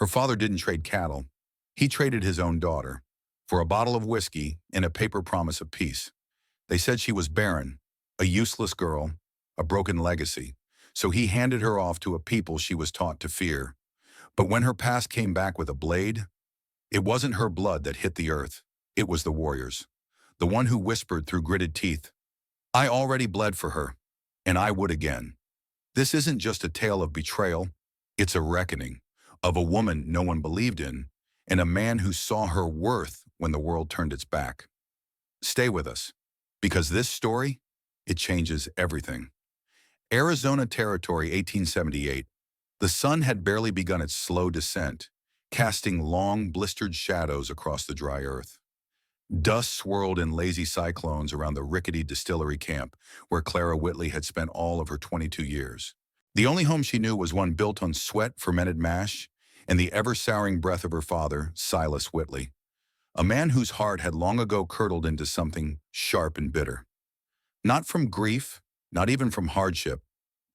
Her father didn't trade cattle. He traded his own daughter for a bottle of whiskey and a paper promise of peace. They said she was barren, a useless girl, a broken legacy. So he handed her off to a people she was taught to fear. But when her past came back with a blade, it wasn't her blood that hit the earth. It was the warrior's. The one who whispered through gritted teeth, "I already bled for her, and I would again." This isn't just a tale of betrayal. It's a reckoning of a woman no one believed in and a man who saw her worth when the world turned its back. Stay with us, because this story, it changes everything. Arizona Territory, 1878. The sun had barely begun its slow descent, casting long, blistered shadows across the dry earth. Dust swirled in lazy cyclones around the rickety distillery camp where Clara Whitley had spent all of her 22 years. The only home she knew was one built on sweat, fermented mash, and the ever-souring breath of her father, Silas Whitley, a man whose heart had long ago curdled into something sharp and bitter. Not from grief, not even from hardship,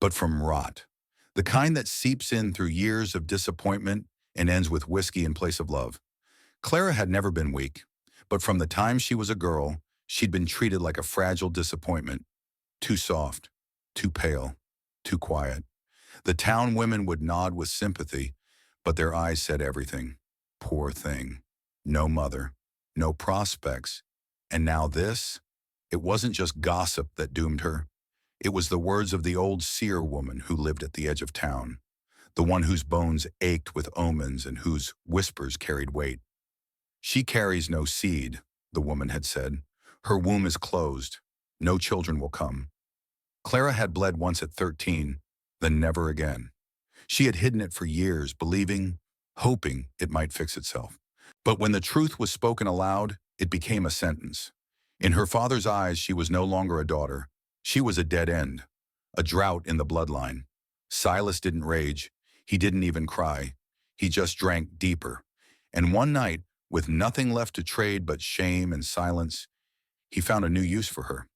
but from rot, the kind that seeps in through years of disappointment and ends with whiskey in place of love. Clara had never been weak, but from the time she was a girl, she'd been treated like a fragile disappointment, too soft, too pale, too quiet. The town women would nod with sympathy, but their eyes said everything. Poor thing. No mother, no prospects. And now this? It wasn't just gossip that doomed her. It was the words of the old seer woman who lived at the edge of town, the one whose bones ached with omens and whose whispers carried weight. "She carries no seed," the woman had said. "Her womb is closed. No children will come." Clara had bled once at 13, then never again. She had hidden it for years, believing, hoping it might fix itself. But when the truth was spoken aloud, it became a sentence. In her father's eyes, she was no longer a daughter. She was a dead end, a drought in the bloodline. Silas didn't rage. He didn't even cry. He just drank deeper. And one night, with nothing left to trade but shame and silence, he found a new use for her.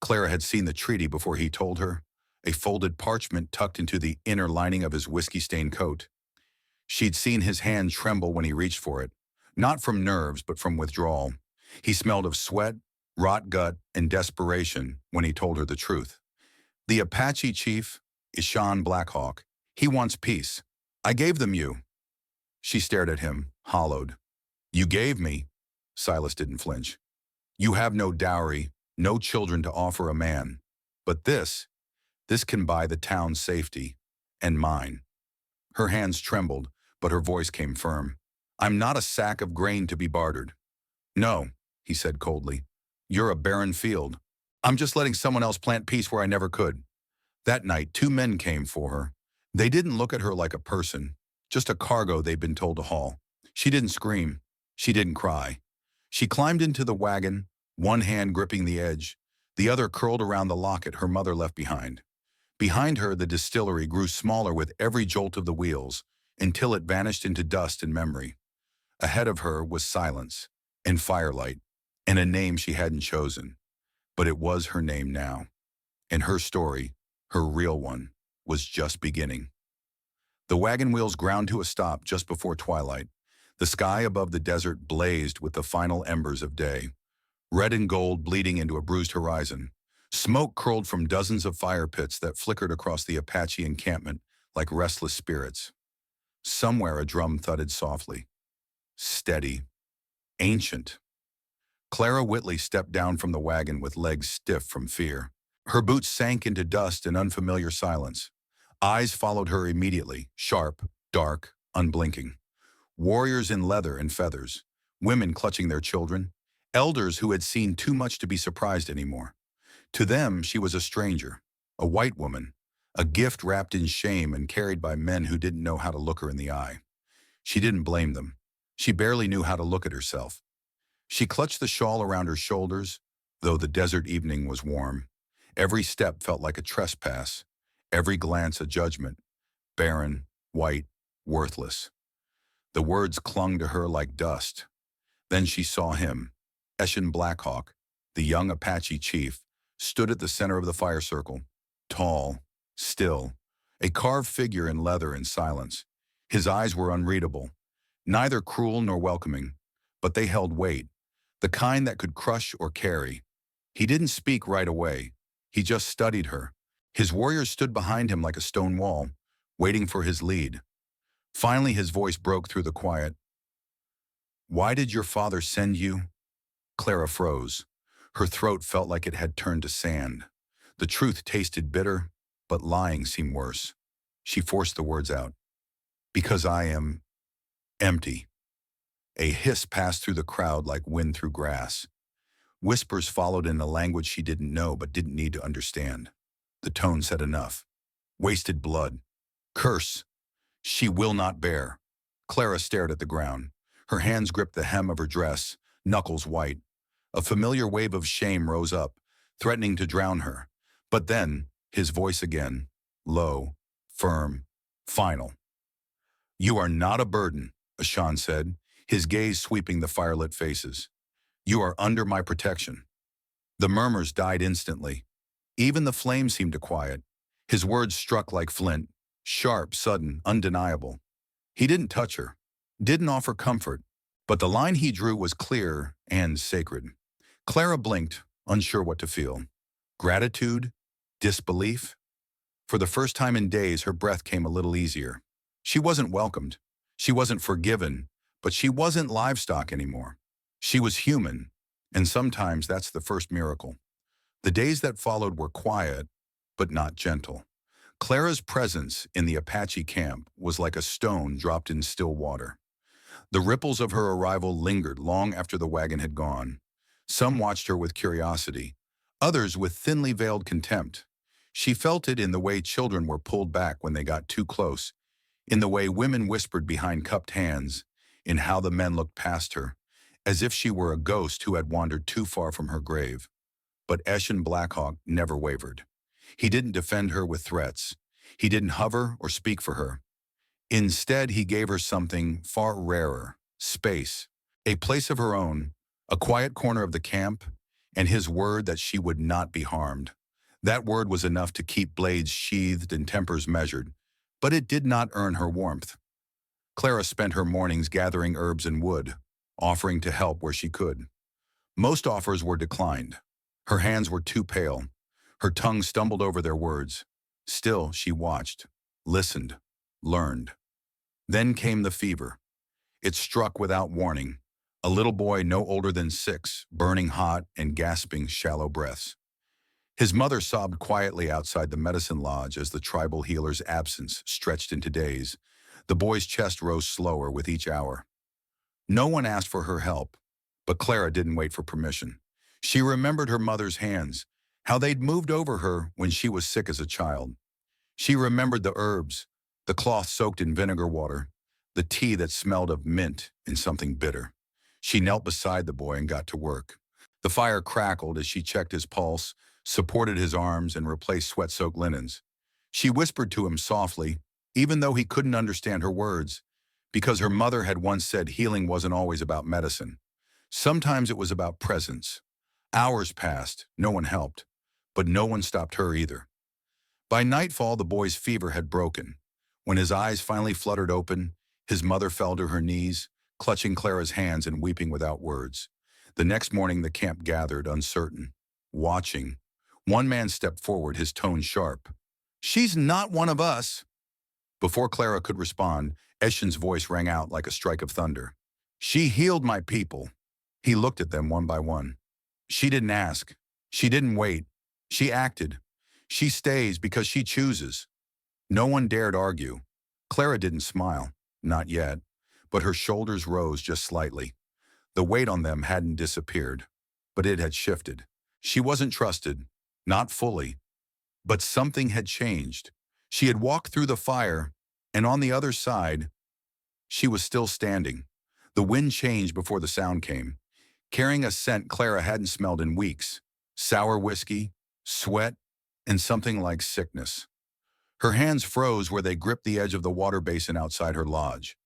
Clara had seen the treaty before he told her, a folded parchment tucked into the inner lining of his whiskey-stained coat. She'd seen his hand tremble when he reached for it, not from nerves but from withdrawal. He smelled of sweat, rot gut, and desperation when he told her the truth. "The Apache chief, Eshan Blackhawk, he wants peace. I gave them you." She stared at him, hollowed. "You gave me?" Silas didn't flinch. "You have no dowry, no children to offer a man. But this can buy the town's safety, and mine." Her hands trembled, but her voice came firm. "I'm not a sack of grain to be bartered." "No," he said coldly. "You're a barren field. I'm just letting someone else plant peace where I never could." That night, 2 men came for her. They didn't look at her like a person, just a cargo they'd been told to haul. She didn't scream. She didn't cry. She climbed into the wagon, one hand gripping the edge, the other curled around the locket her mother left behind. Behind her, the distillery grew smaller with every jolt of the wheels, until it vanished into dust and memory. Ahead of her was silence and firelight, and a name she hadn't chosen. But it was her name now. And her story, her real one, was just beginning. The wagon wheels ground to a stop just before twilight. The sky above the desert blazed with the final embers of day, red and gold bleeding into a bruised horizon. Smoke curled from dozens of fire pits that flickered across the Apache encampment like restless spirits. Somewhere a drum thudded softly. Steady. Ancient. Clara Whitley stepped down from the wagon with legs stiff from fear. Her boots sank into dust and unfamiliar silence. Eyes followed her immediately, sharp, dark, unblinking. Warriors in leather and feathers, women clutching their children, elders who had seen too much to be surprised anymore. To them, she was a stranger, a white woman, a gift wrapped in shame and carried by men who didn't know how to look her in the eye. She didn't blame them. She barely knew how to look at herself. She clutched the shawl around her shoulders, though the desert evening was warm. Every step felt like a trespass, every glance a judgment, barren, white, worthless. The words clung to her like dust. Then she saw him. Eshan Blackhawk, the young Apache chief, stood at the center of the fire circle, tall, still, a carved figure in leather and silence. His eyes were unreadable, neither cruel nor welcoming, but they held weight, the kind that could crush or carry. He didn't speak right away. He just studied her. His warriors stood behind him like a stone wall, waiting for his lead. Finally, his voice broke through the quiet. "Why did your father send you?" Clara froze. Her throat felt like it had turned to sand. The truth tasted bitter, but lying seemed worse. She forced the words out. "Because I am empty." A hiss passed through the crowd like wind through grass. Whispers followed in a language she didn't know but didn't need to understand. The tone said enough. "Wasted blood. Curse. She will not bear." Clara stared at the ground. Her hands gripped the hem of her dress, knuckles white. A familiar wave of shame rose up, threatening to drown her. But then, his voice again, low, firm, final. "You are not a burden," Eshan said, his gaze sweeping the firelit faces. "You are under my protection." The murmurs died instantly. Even the flame seemed to quiet. His words struck like flint, sharp, sudden, undeniable. He didn't touch her, didn't offer comfort, but the line he drew was clear and sacred. Clara blinked, unsure what to feel. Gratitude? Disbelief? For the first time in days, her breath came a little easier. She wasn't welcomed. She wasn't forgiven, but she wasn't livestock anymore. She was human, and sometimes that's the first miracle. The days that followed were quiet, but not gentle. Clara's presence in the Apache camp was like a stone dropped in still water. The ripples of her arrival lingered long after the wagon had gone. Some watched her with curiosity, others with thinly veiled contempt. She felt it in the way children were pulled back when they got too close, in the way women whispered behind cupped hands, in how the men looked past her, as if she were a ghost who had wandered too far from her grave. But Eshan Blackhawk never wavered. He didn't defend her with threats. He didn't hover or speak for her. Instead, he gave her something far rarer, space, a place of her own, a quiet corner of the camp, and his word that she would not be harmed. That word was enough to keep blades sheathed and tempers measured, but it did not earn her warmth. Clara spent her mornings gathering herbs and wood, offering to help where she could. Most offers were declined. Her hands were too pale. Her tongue stumbled over their words. Still, she watched, listened, learned. Then came the fever. It struck without warning. A little boy no older than 6, burning hot and gasping shallow breaths. His mother sobbed quietly outside the medicine lodge as the tribal healer's absence stretched into days. The boy's chest rose slower with each hour. No one asked for her help, but Clara didn't wait for permission. She remembered her mother's hands, how they'd moved over her when she was sick as a child. She remembered the herbs, the cloth soaked in vinegar water, the tea that smelled of mint and something bitter. She knelt beside the boy and got to work. The fire crackled as she checked his pulse, supported his arms, and replaced sweat-soaked linens. She whispered to him softly, even though he couldn't understand her words, because her mother had once said healing wasn't always about medicine. Sometimes it was about presence. Hours passed, no one helped, but no one stopped her either. By nightfall, the boy's fever had broken. When his eyes finally fluttered open, his mother fell to her knees, clutching Clara's hands and weeping without words. The next morning, the camp gathered, uncertain, watching. One man stepped forward, his tone sharp. "She's not one of us." Before Clara could respond, Eshan's voice rang out like a strike of thunder. "She healed my people." He looked at them one by one. "She didn't ask. She didn't wait. She acted. She stays because she chooses." No one dared argue. Clara didn't smile, not yet, but her shoulders rose just slightly. The weight on them hadn't disappeared, but it had shifted. She wasn't trusted, not fully, but something had changed. She had walked through the fire, and on the other side, she was still standing. The wind changed before the sound came, carrying a scent Clara hadn't smelled in weeks. Sour whiskey, sweat, and something like sickness. Her hands froze where they gripped the edge of the water basin outside her lodge.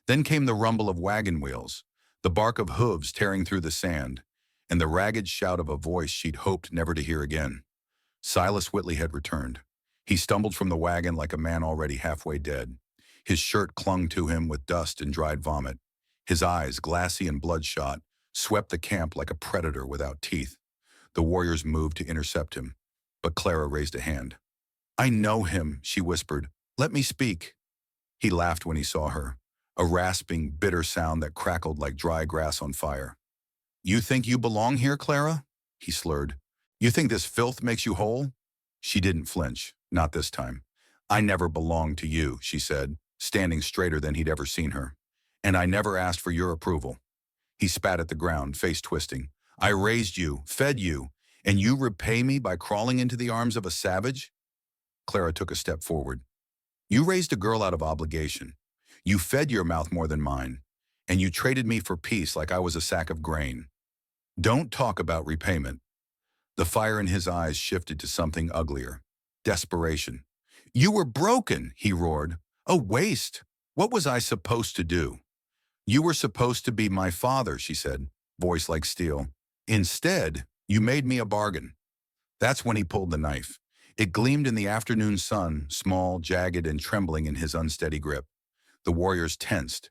Then came the rumble of wagon wheels, the bark of hooves tearing through the sand, and the ragged shout of a voice she'd hoped never to hear again. Silas Whitley had returned. He stumbled from the wagon like a man already halfway dead. His shirt clung to him with dust and dried vomit. His eyes, glassy and bloodshot, swept the camp like a predator without teeth. The warriors moved to intercept him, but Clara raised a hand. "I know him," she whispered. "Let me speak." He laughed when he saw her, a rasping, bitter sound that crackled like dry grass on fire. "You think you belong here, Clara?" he slurred. "You think this filth makes you whole?" She didn't flinch, not this time. "I never belonged to you," she said, standing straighter than he'd ever seen her. "And I never asked for your approval." He spat at the ground, face twisting. "I raised you, fed you, and you repay me by crawling into the arms of a savage?" Clara took a step forward. "You raised a girl out of obligation. You fed your mouth more than mine, and you traded me for peace like I was a sack of grain. Don't talk about repayment." The fire in his eyes shifted to something uglier. Desperation. "You were broken," he roared. "A waste. What was I supposed to do?" "You were supposed to be my father," she said, voice like steel. "Instead, you made me a bargain." That's when he pulled the knife. It gleamed in the afternoon sun, small, jagged, and trembling in his unsteady grip. The warriors tensed.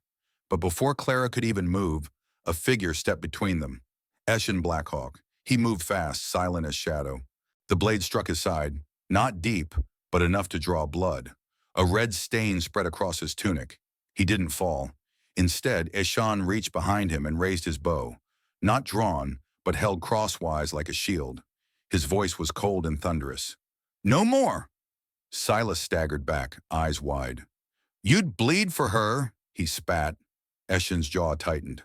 But before Clara could even move, a figure stepped between them. Eshan Blackhawk. He moved fast, silent as shadow. The blade struck his side, not deep, but enough to draw blood. A red stain spread across his tunic. He didn't fall. Instead, Eshan reached behind him and raised his bow. Not drawn, but held crosswise like a shield. His voice was cold and thunderous. "No more!" Silas staggered back, eyes wide. "You'd bleed for her," he spat. Eshan's jaw tightened.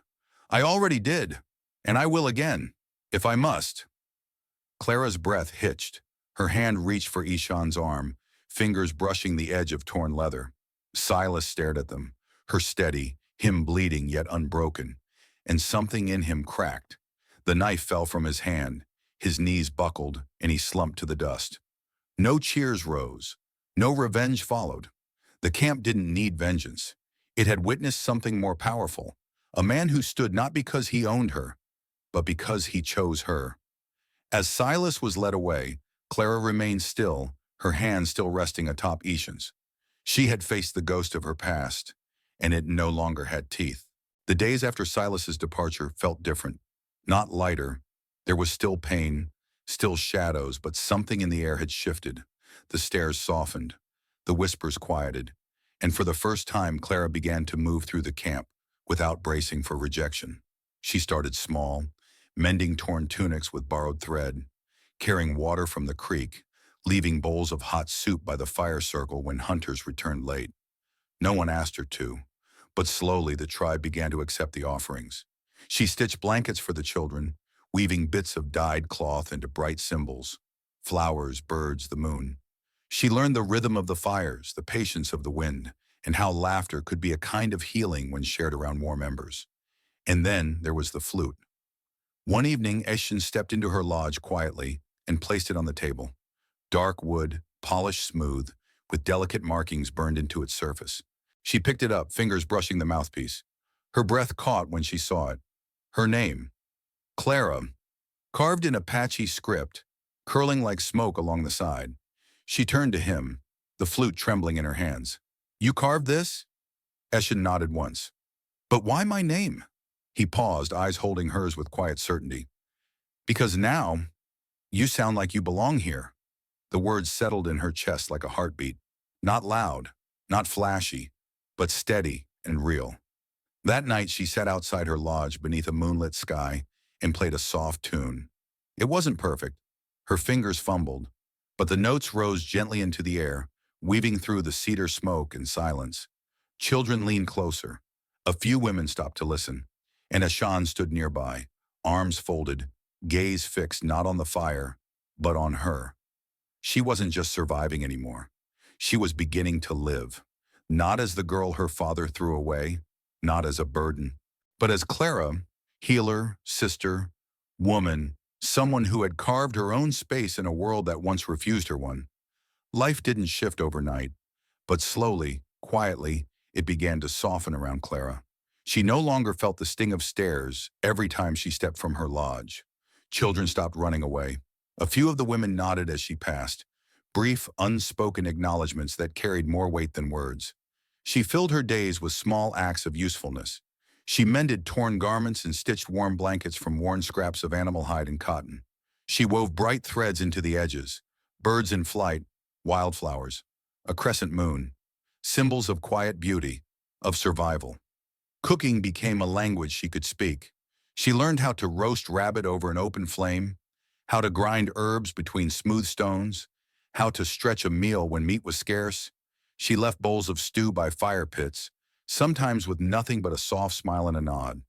"I already did, and I will again, if I must." Clara's breath hitched. Her hand reached for Eshan's arm, fingers brushing the edge of torn leather. Silas stared at them, her steady, him bleeding yet unbroken, and something in him cracked. The knife fell from his hand, his knees buckled, and he slumped to the dust. No cheers rose. No revenge followed. The camp didn't need vengeance. It had witnessed something more powerful, a man who stood not because he owned her, but because he chose her. As Silas was led away, Clara remained still, her hand still resting atop Eshan's. She had faced the ghost of her past, and it no longer had teeth. The days after Silas's departure felt different, not lighter. There was still pain, still shadows, but something in the air had shifted. The stares softened, the whispers quieted, and for the first time Clara began to move through the camp without bracing for rejection. She started small, mending torn tunics with borrowed thread, carrying water from the creek, leaving bowls of hot soup by the fire circle when hunters returned late. No one asked her to, but slowly the tribe began to accept the offerings. She stitched blankets for the children, weaving bits of dyed cloth into bright symbols, flowers, birds, the moon. She learned the rhythm of the fires, the patience of the wind, and how laughter could be a kind of healing when shared around warm embers. And then there was the flute. One evening, Eshan stepped into her lodge quietly and placed it on the table. Dark wood, polished smooth, with delicate markings burned into its surface. She picked it up, fingers brushing the mouthpiece. Her breath caught when she saw it. Her name, Clara, carved in Apache script, curling like smoke along the side. She turned to him, the flute trembling in her hands. "You carved this?" Eshan nodded once. "But why my name?" He paused, eyes holding hers with quiet certainty. "Because now, you sound like you belong here." The words settled in her chest like a heartbeat. Not loud, not flashy, but steady and real. That night she sat outside her lodge beneath a moonlit sky and played a soft tune. It wasn't perfect. Her fingers fumbled, but the notes rose gently into the air, weaving through the cedar smoke and silence. Children leaned closer. A few women stopped to listen, and Eshan stood nearby, arms folded, gaze fixed not on the fire, but on her. She wasn't just surviving anymore. She was beginning to live, not as the girl her father threw away, not as a burden, but as Clara, healer, sister, woman, someone who had carved her own space in a world that once refused her one. Life didn't shift overnight, but slowly, quietly, it began to soften around Clara. She no longer felt the sting of stares every time she stepped from her lodge. Children stopped running away. A few of the women nodded as she passed, brief, unspoken acknowledgments that carried more weight than words. She filled her days with small acts of usefulness. She mended torn garments and stitched warm blankets from worn scraps of animal hide and cotton. She wove bright threads into the edges, birds in flight, wildflowers, a crescent moon, symbols of quiet beauty, of survival. Cooking became a language she could speak. She learned how to roast rabbit over an open flame, how to grind herbs between smooth stones, how to stretch a meal when meat was scarce. She left bowls of stew by fire pits, sometimes with nothing but a soft smile and a nod.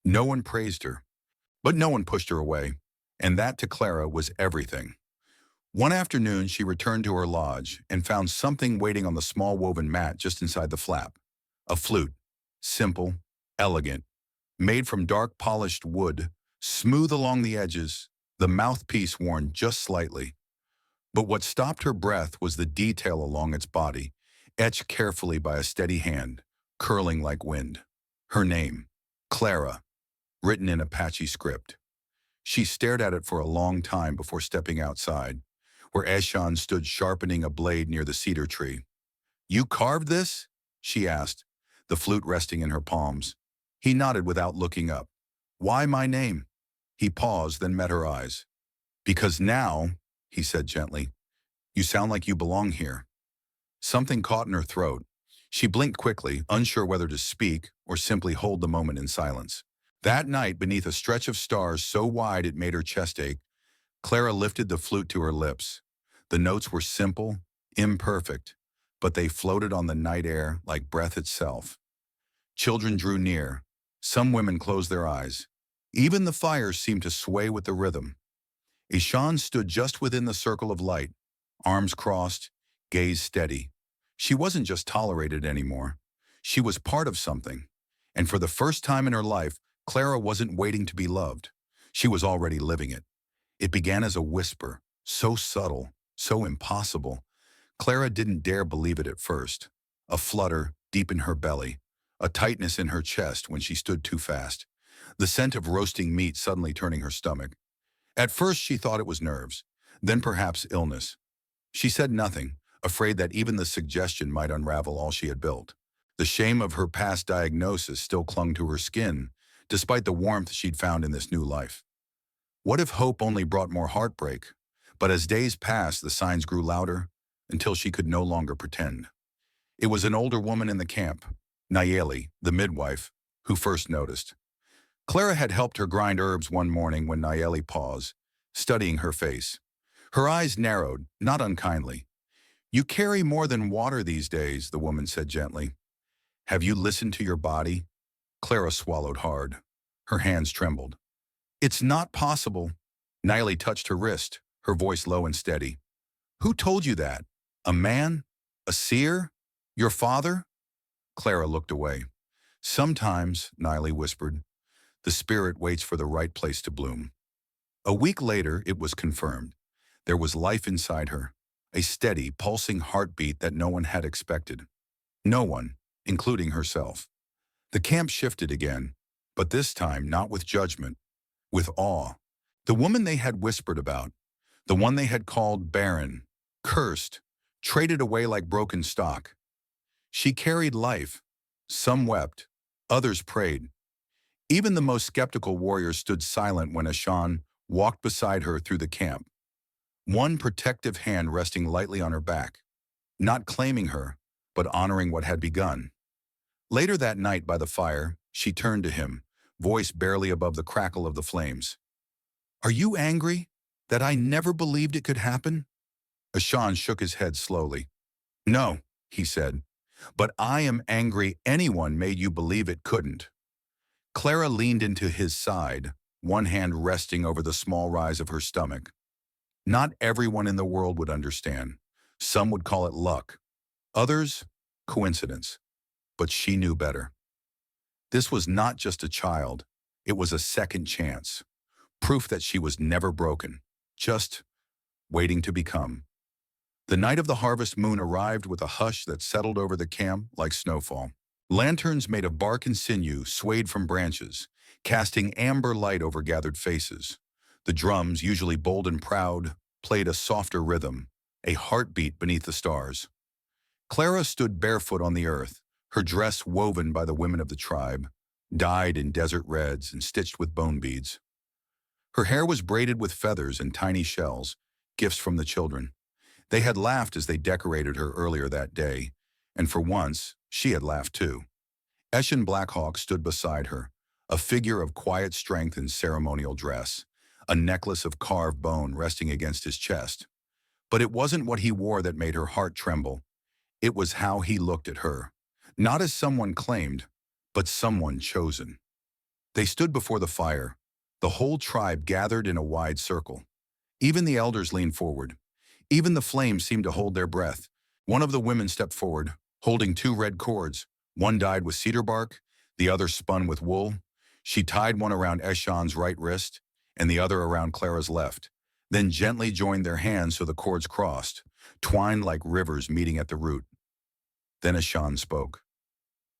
No one praised her, but no one pushed her away, and that to Clara was everything. One afternoon, she returned to her lodge and found something waiting on the small woven mat just inside the flap. A flute, simple, elegant, made from dark polished wood, smooth along the edges, the mouthpiece worn just slightly. But what stopped her breath was the detail along its body, etched carefully by a steady hand, curling like wind. Her name, Clara, written in Apache script. She stared at it for a long time before stepping outside, where Eshan stood sharpening a blade near the cedar tree. "You carved this?" she asked, the flute resting in her palms. He nodded without looking up. "Why my name?" He paused, then met her eyes. "Because now," he said gently, "you sound like you belong here." Something caught in her throat. She blinked quickly, unsure whether to speak or simply hold the moment in silence. That night, beneath a stretch of stars so wide it made her chest ache, Clara lifted the flute to her lips. The notes were simple, imperfect, but they floated on the night air like breath itself. Children drew near. Some women closed their eyes. Even the fire seemed to sway with the rhythm. Eshan stood just within the circle of light, arms crossed, gaze steady. She wasn't just tolerated anymore. She was part of something. And for the first time in her life, Clara wasn't waiting to be loved. She was already living it. It began as a whisper, so subtle, so impossible. Clara didn't dare believe it at first. A flutter deep in her belly, a tightness in her chest when she stood too fast, the scent of roasting meat suddenly turning her stomach. At first she thought it was nerves, then perhaps illness. She said nothing, afraid that even the suggestion might unravel all she had built. The shame of her past diagnosis still clung to her skin, despite the warmth she'd found in this new life. What if hope only brought more heartbreak? But as days passed, the signs grew louder until she could no longer pretend. It was an older woman in the camp, Nayeli, the midwife, who first noticed. Clara had helped her grind herbs one morning when Nayeli paused, studying her face. Her eyes narrowed, not unkindly. "You carry more than water these days," the woman said gently. "Have you listened to your body?" Clara swallowed hard. Her hands trembled. "It's not possible." Nayeli touched her wrist, her voice low and steady. "Who told you that? A man? A seer? Your father?" Clara looked away. "Sometimes," Nayeli whispered, "the spirit waits for the right place to bloom." A week later, it was confirmed. There was life inside her, a steady, pulsing heartbeat that no one had expected. No one, including herself. The camp shifted again, but this time not with judgment, with awe. The woman they had whispered about, the one they had called barren, cursed, traded away like broken stock. She carried life. Some wept, others prayed. Even the most skeptical warriors stood silent when Eshan walked beside her through the camp, one protective hand resting lightly on her back, not claiming her, but honoring what had begun. Later that night by the fire, she turned to him, voice barely above the crackle of the flames. "Are you angry that I never believed it could happen?" Eshan shook his head slowly. "No," he said, "but I am angry anyone made you believe it couldn't." Clara leaned into his side, one hand resting over the small rise of her stomach. Not everyone in the world would understand. Some would call it luck. Others, coincidence. But she knew better. This was not just a child. It was a second chance. Proof that she was never broken. Just waiting to become. The night of the harvest moon arrived with a hush that settled over the camp like snowfall. Lanterns made of bark and sinew swayed from branches, casting amber light over gathered faces. The drums, usually bold and proud, played a softer rhythm, a heartbeat beneath the stars. Clara stood barefoot on the earth, her dress woven by the women of the tribe, dyed in desert reds and stitched with bone beads. Her hair was braided with feathers and tiny shells, gifts from the children. They had laughed as they decorated her earlier that day, and for once, she had laughed too. Eshan Blackhawk stood beside her, a figure of quiet strength in ceremonial dress, a necklace of carved bone resting against his chest. But it wasn't what he wore that made her heart tremble. It was how he looked at her, not as someone claimed, but someone chosen. They stood before the fire, the whole tribe gathered in a wide circle. Even the elders leaned forward. Even the flames seemed to hold their breath. One of the women stepped forward, holding two red cords. One dyed with cedar bark, the other spun with wool. She tied one around Eshan's right wrist and the other around Clara's left, then gently joined their hands so the cords crossed, twined like rivers meeting at the root. Then Eshan spoke.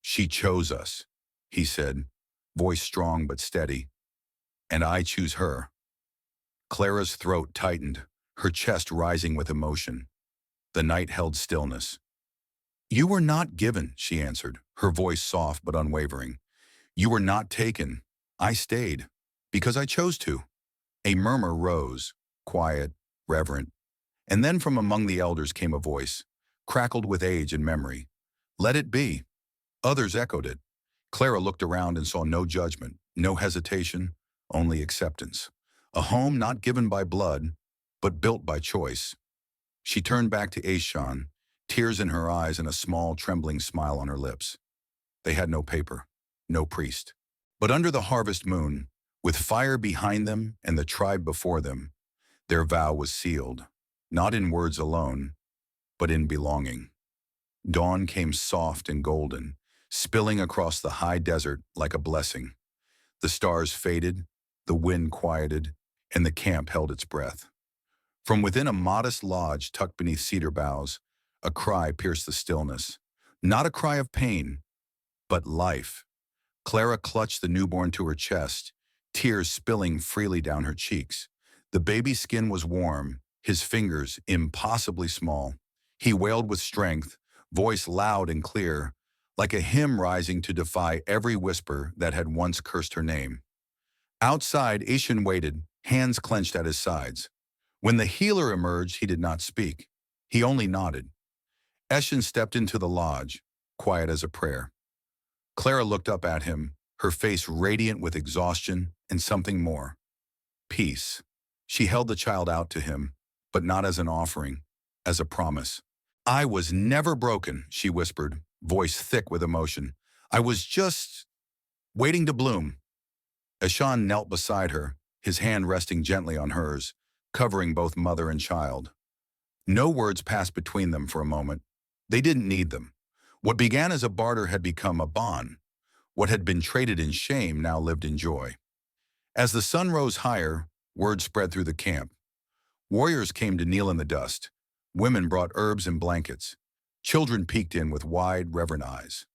"She chose us," he said, voice strong but steady. "And I choose her." Clara's throat tightened, her chest rising with emotion. The night held stillness. "You were not given," she answered, her voice soft but unwavering. "You were not taken. I stayed, because I chose to." A murmur rose, quiet, reverent. And then from among the elders came a voice, crackled with age and memory. "Let it be." Others echoed it. Clara looked around and saw no judgment, no hesitation, only acceptance. A home not given by blood, but built by choice. She turned back to Eshan, tears in her eyes and a small, trembling smile on her lips. They had no paper, no priest. But under the harvest moon, with fire behind them and the tribe before them, their vow was sealed, not in words alone, but in belonging. Dawn came soft and golden, spilling across the high desert like a blessing. The stars faded, the wind quieted, and the camp held its breath. From within a modest lodge tucked beneath cedar boughs, a cry pierced the stillness. Not a cry of pain, but life. Clara clutched the newborn to her chest, tears spilling freely down her cheeks. The baby's skin was warm, his fingers impossibly small. He wailed with strength, voice loud and clear, like a hymn rising to defy every whisper that had once cursed her name. Outside, Eshan waited, hands clenched at his sides. When the healer emerged, he did not speak. He only nodded. Eshan stepped into the lodge, quiet as a prayer. Clara looked up at him, her face radiant with exhaustion and something more. Peace. She held the child out to him, but not as an offering, as a promise. "I was never broken," she whispered, voice thick with emotion. "I was just waiting to bloom." Eshan knelt beside her, his hand resting gently on hers, covering both mother and child. No words passed between them for a moment. They didn't need them. What began as a barter had become a bond. What had been traded in shame now lived in joy. As the sun rose higher, word spread through the camp. Warriors came to kneel in the dust. Women brought herbs and blankets. Children peeked in with wide, reverent eyes.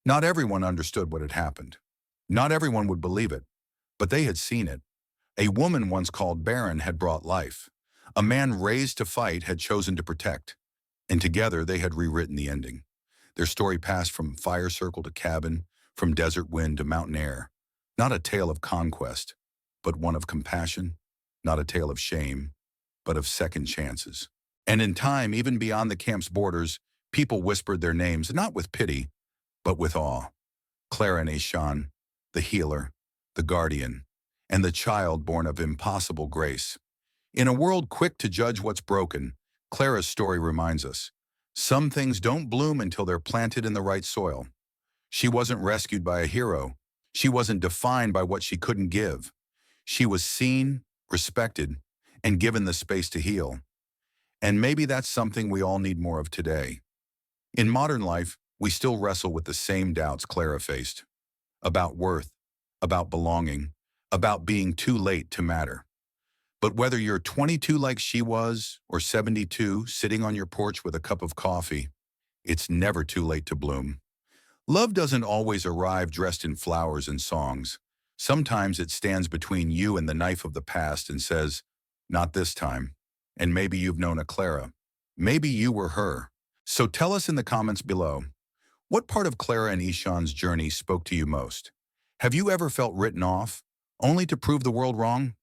Not everyone understood what had happened. Not everyone would believe it, but they had seen it. A woman once called barren had brought life. A man raised to fight had chosen to protect. And together they had rewritten the ending. Their story passed from fire circle to cabin, from desert wind to mountain air. Not a tale of conquest, but one of compassion. Not a tale of shame, but of second chances. And in time, even beyond the camp's borders, people whispered their names, not with pity, but with awe. Clara and Eshan, the healer, the guardian, and the child born of impossible grace. In a world quick to judge what's broken, Clara's story reminds us, some things don't bloom until they're planted in the right soil. She wasn't rescued by a hero. She wasn't defined by what she couldn't give. She was seen, respected, and given the space to heal. And maybe that's something we all need more of today. In modern life, we still wrestle with the same doubts Clara faced. About worth, about belonging, about being too late to matter. But whether you're 22 like she was, or 72 sitting on your porch with a cup of coffee, it's never too late to bloom. Love doesn't always arrive dressed in flowers and songs. Sometimes it stands between you and the knife of the past and says, "Not this time." And maybe you've known a Clara. Maybe you were her. So tell us in the comments below, What part of Clara and Eshan's journey spoke to you most? Have you ever felt written off, only to prove the world wrong?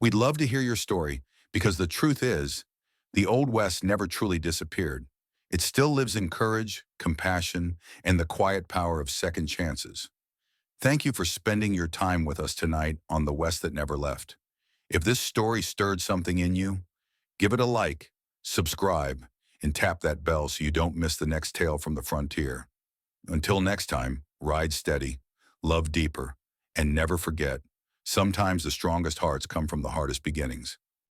We'd love to hear your story, because the truth is, the Old West never truly disappeared. It still lives in courage, compassion, and the quiet power of second chances. Thank you for spending your time with us tonight on The West That Never Left. If this story stirred something in you, give it a like, subscribe, and tap that bell so you don't miss the next tale from the frontier. Until next time, ride steady, love deeper, and never forget, sometimes the strongest hearts come from the hardest beginnings.